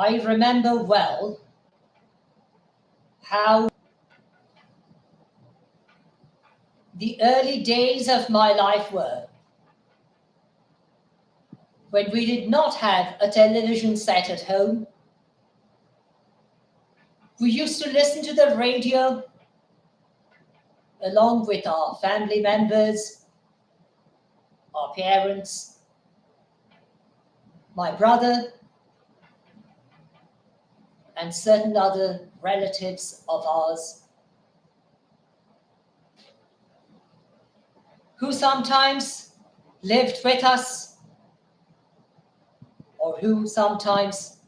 I remember well how the early days of my life were, when we did not have a television set at home. We used to listen to the radio along with our family members, our parents, my brother, and certain other relatives of ours, who sometimes lived with us or who sometimes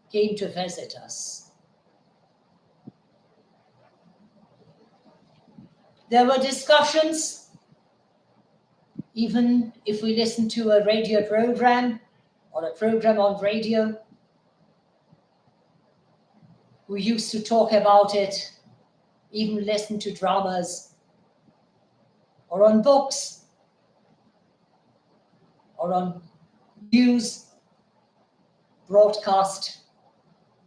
came to visit us. There were discussions, even if we listened to a radio program or a program on radio. We used to talk about it, even listen to dramas, or on books, or on news broadcast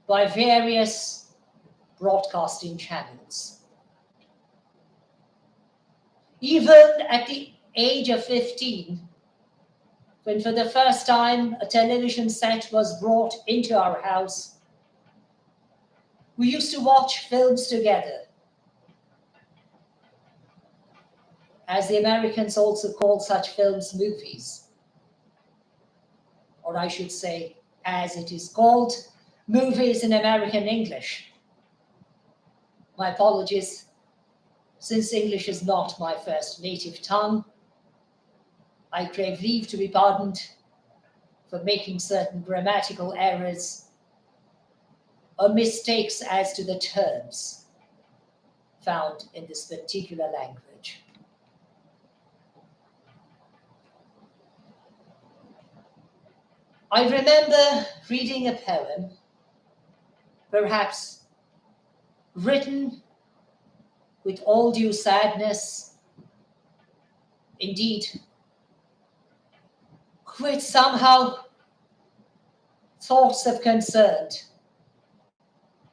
by various broadcasting channels. Even at the age of 15, when for the first time a television set was brought into our house, we used to watch films together. As the Americans also call such films movies. Or I should say, as it is called, movies in American English. My apologies, since English is not my first native tongue. I crave leave to be pardoned for making certain grammatical errors or mistakes as to the terms found in this particular language. I remember reading a poem, perhaps written with all due sadness, indeed, with somehow thoughts of concern,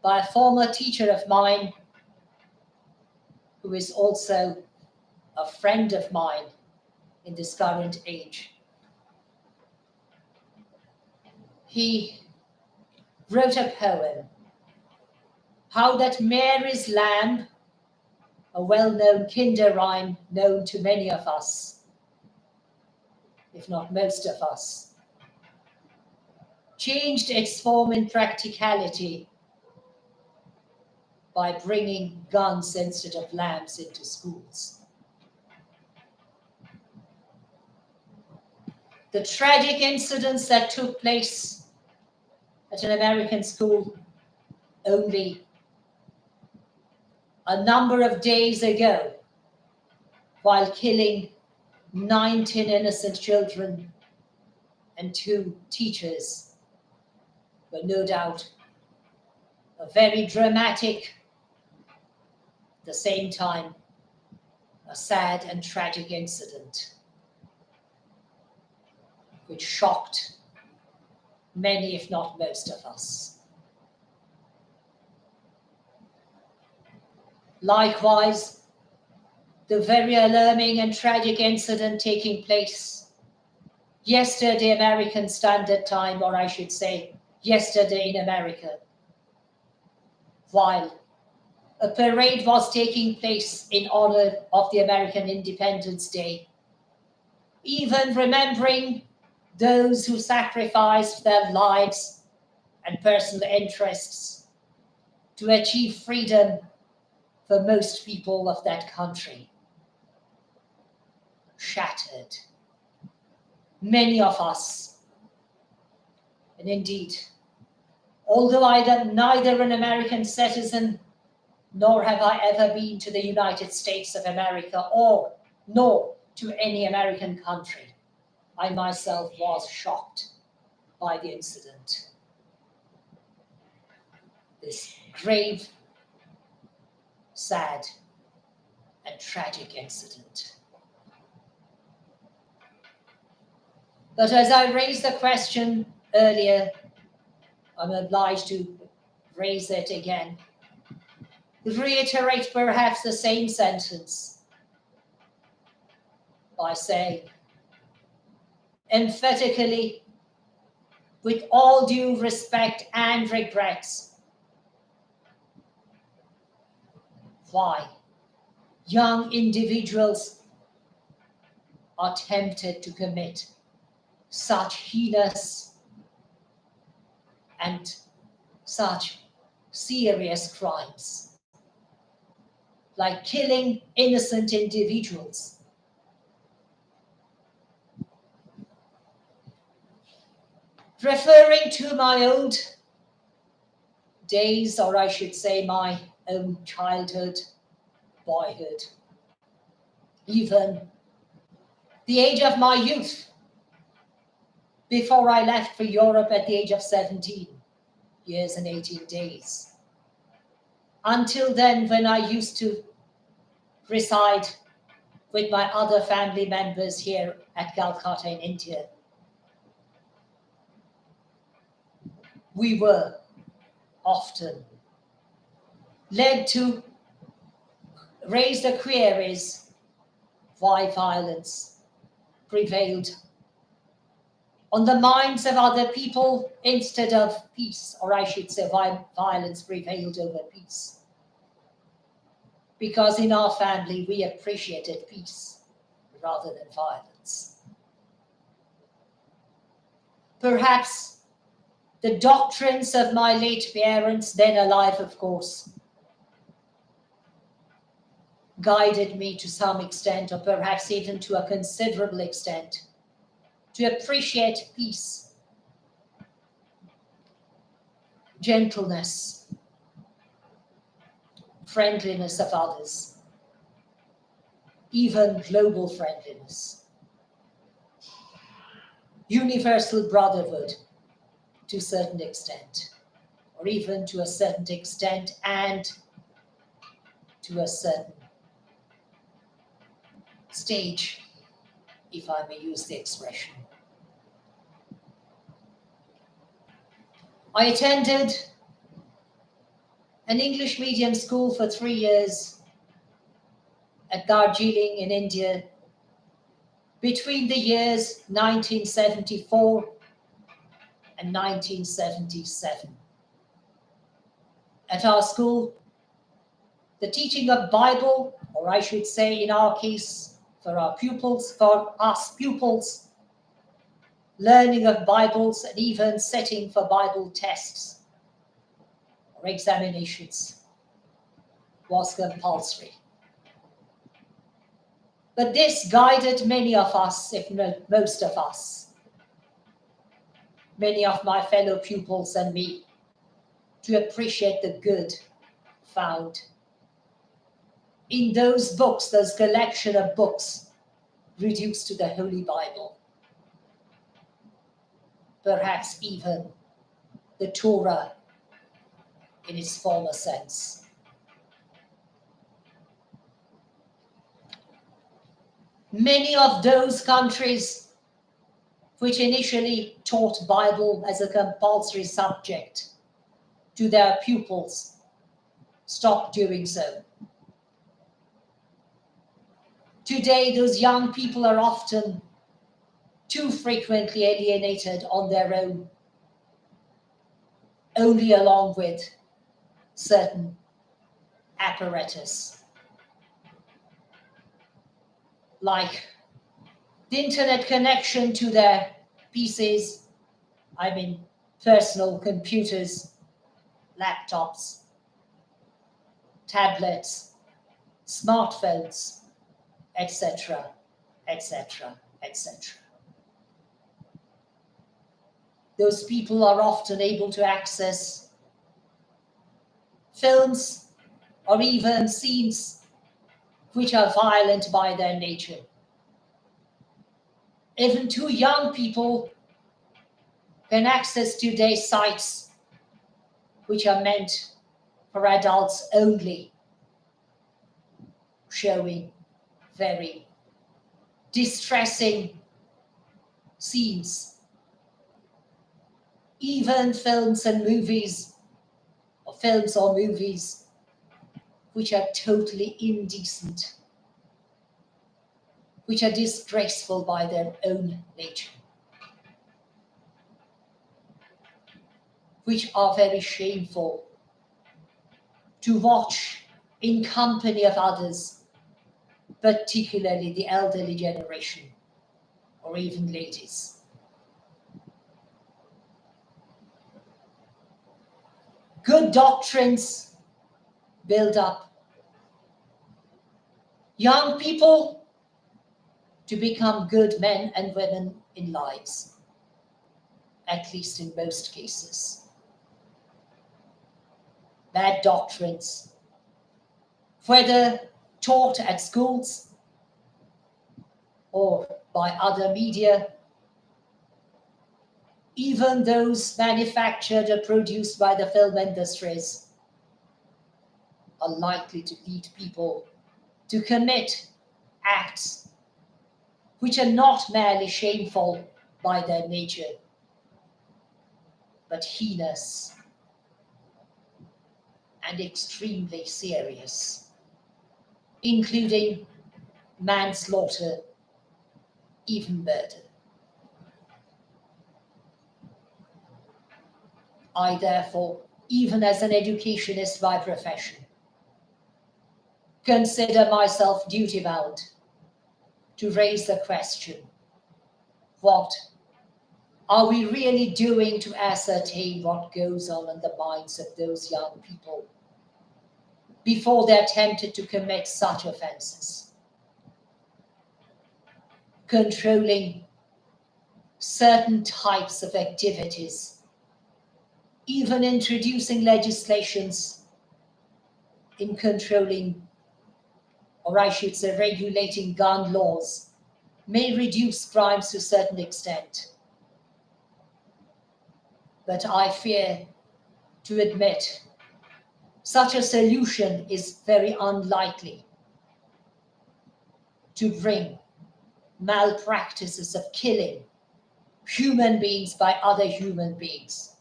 by a former teacher of mine, who is also a friend of mine in this current age. He wrote a poem, How That Mary's Lamb, a well-known kinder rhyme known to many of us, if not most of us, changed its form in practicality by bringing guns instead of lambs into schools. The tragic incidents that took place at an American school only a number of days ago, while killing 19 innocent children and 2 teachers, were no doubt a very dramatic, at the same time, a sad and tragic incident, which shocked many, if not most of us. Likewise, the very alarming and tragic incident taking place yesterday American Standard Time, or I should say yesterday in America, while a parade was taking place in honor of the American Independence Day, even remembering those who sacrificed their lives and personal interests to achieve freedom for most people of that country. Shattered. Many of us, and indeed, although I am neither an American citizen, nor have I ever been to the United States of America, nor to any American country, I myself was shocked by the incident. This grave, sad, and tragic incident. But as I raised the question earlier I'm obliged to raise it again. Reiterate perhaps the same sentence by saying, emphatically, with all due respect and regrets, why young individuals are tempted to commit such heinous and such serious crimes, like killing innocent individuals. Referring to my old days, or I should say my own childhood, boyhood, even the age of my youth, before I left for Europe at the age of 17 years and 18 days. Until then, when I used to reside with my other family members here at Calcutta in India, we were often led to raise the queries why violence prevailed on the minds of other people instead of peace, or I should say why violence prevailed over peace. Because in our family, we appreciated peace rather than violence. Perhaps the doctrines of my late parents, then alive, of course, guided me to some extent, or perhaps even to a considerable extent, to appreciate peace, gentleness, friendliness of others, even global friendliness, universal brotherhood to a certain extent, or even to a certain extent and to a certain stage, if I may use the expression. I attended an English medium school for 3 years at Darjeeling in India between the years 1974 and 1977. At our school, the teaching of Bible, or I should say in our case, for us pupils, learning of Bibles and even setting for Bible tests or examinations was compulsory. But this guided many of us, if not most of us, many of my fellow pupils and me, to appreciate the good found in those books, those collection of books reduced to the Holy Bible. Perhaps even the Torah in its former sense. Many of those countries which initially taught Bible as a compulsory subject to their pupils stopped doing so. Today, those young people are often too frequently alienated on their own, only along with certain apparatus, like the internet connection to their PCs, I mean personal computers, laptops, tablets, smartphones, etc., etc., etc. Those people are often able to access films or even scenes which are violent by their nature. Even too young people can access today's sites which are meant for adults only, showing very distressing scenes even films and movies, or films or movies, which are totally indecent, which are disgraceful by their own nature, which are very shameful to watch in company of others, particularly the elderly generation or even ladies. Good doctrines build up young people to become good men and women in lives, at least in most cases. Bad doctrines, whether taught at schools or by other media, even those manufactured or produced by the film industries, are likely to lead people to commit acts which are not merely shameful by their nature, but heinous and extremely serious, including manslaughter, even murder. I therefore, even as an educationist by profession, consider myself duty-bound to raise the question, what are we really doing to ascertain what goes on in the minds of those young people before they're tempted to commit such offences? Controlling certain types of activities, even introducing legislations in controlling, or I should say regulating gun laws, may reduce crimes to a certain extent. But I fear to admit such a solution is very unlikely to bring malpractices of killing human beings by other human beings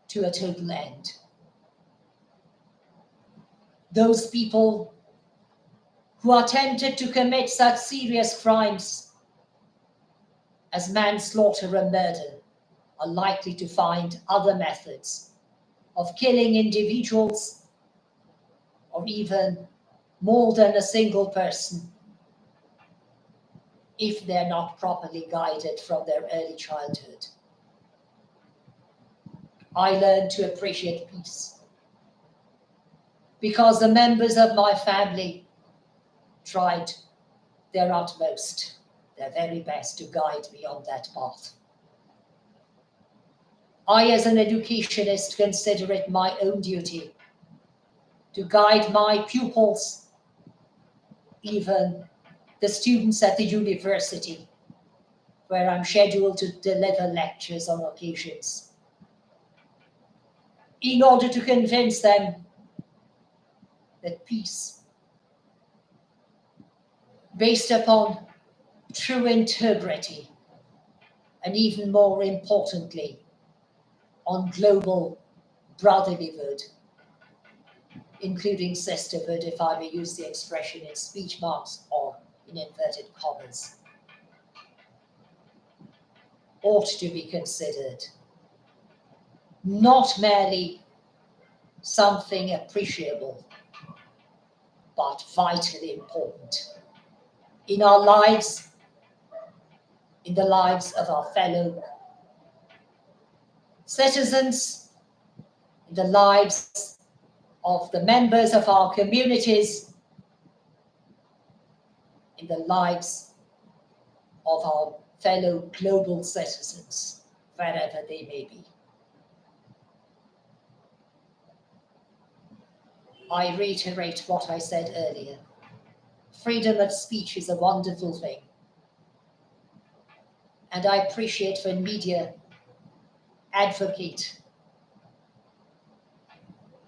to a total end. Those people who are tempted to commit such serious crimes as manslaughter and murder are likely to find other methods of killing individuals, or even more than a single person, if they're not properly guided from their early childhood. I learned to appreciate peace because the members of my family tried their utmost, their very best to guide me on that path. I, as an educationist, consider it my own duty to guide my pupils, even the students at the university, where I'm scheduled to deliver lectures on occasions, in order to convince them that peace, based upon true integrity, and even more importantly, on global brotherlyhood, including sisterhood, if I may use the expression in speech marks or in inverted commas, ought to be considered not merely something appreciable, but vitally important in our lives, in the lives of our fellow citizens, in the lives of the members of our communities, in the lives of our fellow global citizens, wherever they may be. I reiterate what I said earlier. Freedom of speech is a wonderful thing. And I appreciate when media advocate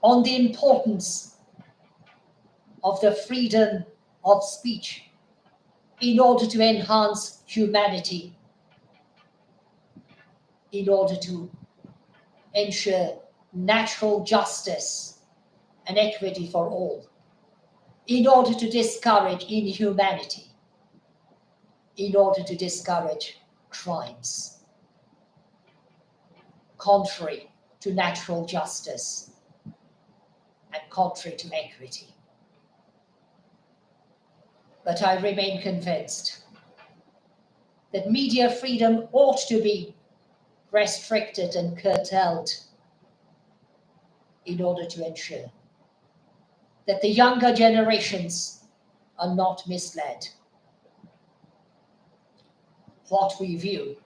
on the importance of the freedom of speech in order to enhance humanity, in order to ensure natural justice and equity for all, in order to discourage inhumanity, in order to discourage crimes, contrary to natural justice and contrary to equity. But I remain convinced that media freedom ought to be restricted and curtailed in order to ensure that the younger generations are not misled. What we view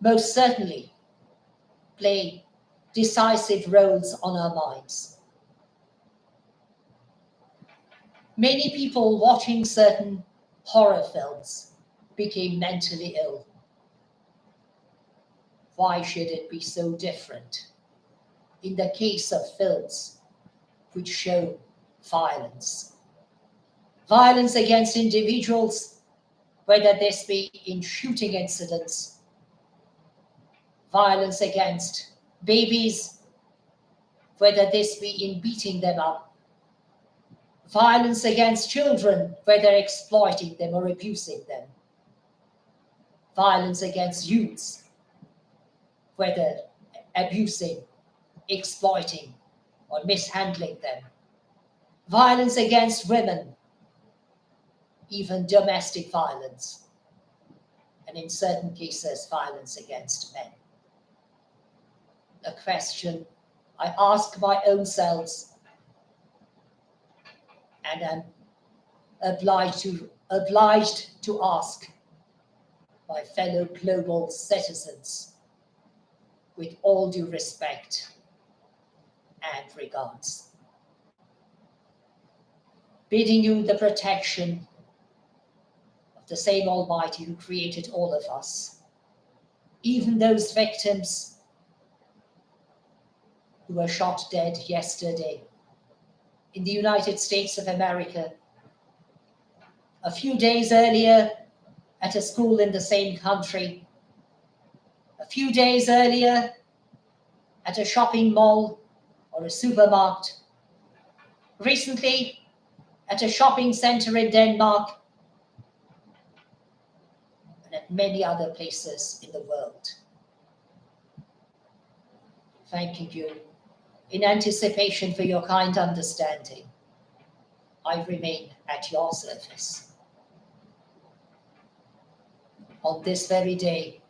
most certainly play decisive roles on our minds. Many people watching certain horror films became mentally ill. Why should it be so different in the case of films which show violence? Violence against individuals, whether this be in shooting incidents, violence against babies, whether this be in beating them up, violence against children, whether exploiting them or abusing them, violence against youths, whether abusing, exploiting, or mishandling them, violence against women, even domestic violence, and in certain cases, violence against men. A question I ask my own selves and am obliged to ask my fellow global citizens with all due respect and regards. Bidding you the protection of the same Almighty who created all of us, even those victims who were shot dead yesterday in the United States of America, a few days earlier at a school in the same country, a few days earlier at a shopping mall or a supermarket, recently at a shopping center in Denmark, and at many other places in the world. Thanking you in anticipation for your kind understanding. I remain at your service. On this very day,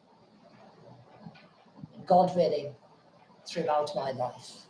God willing, throughout my life.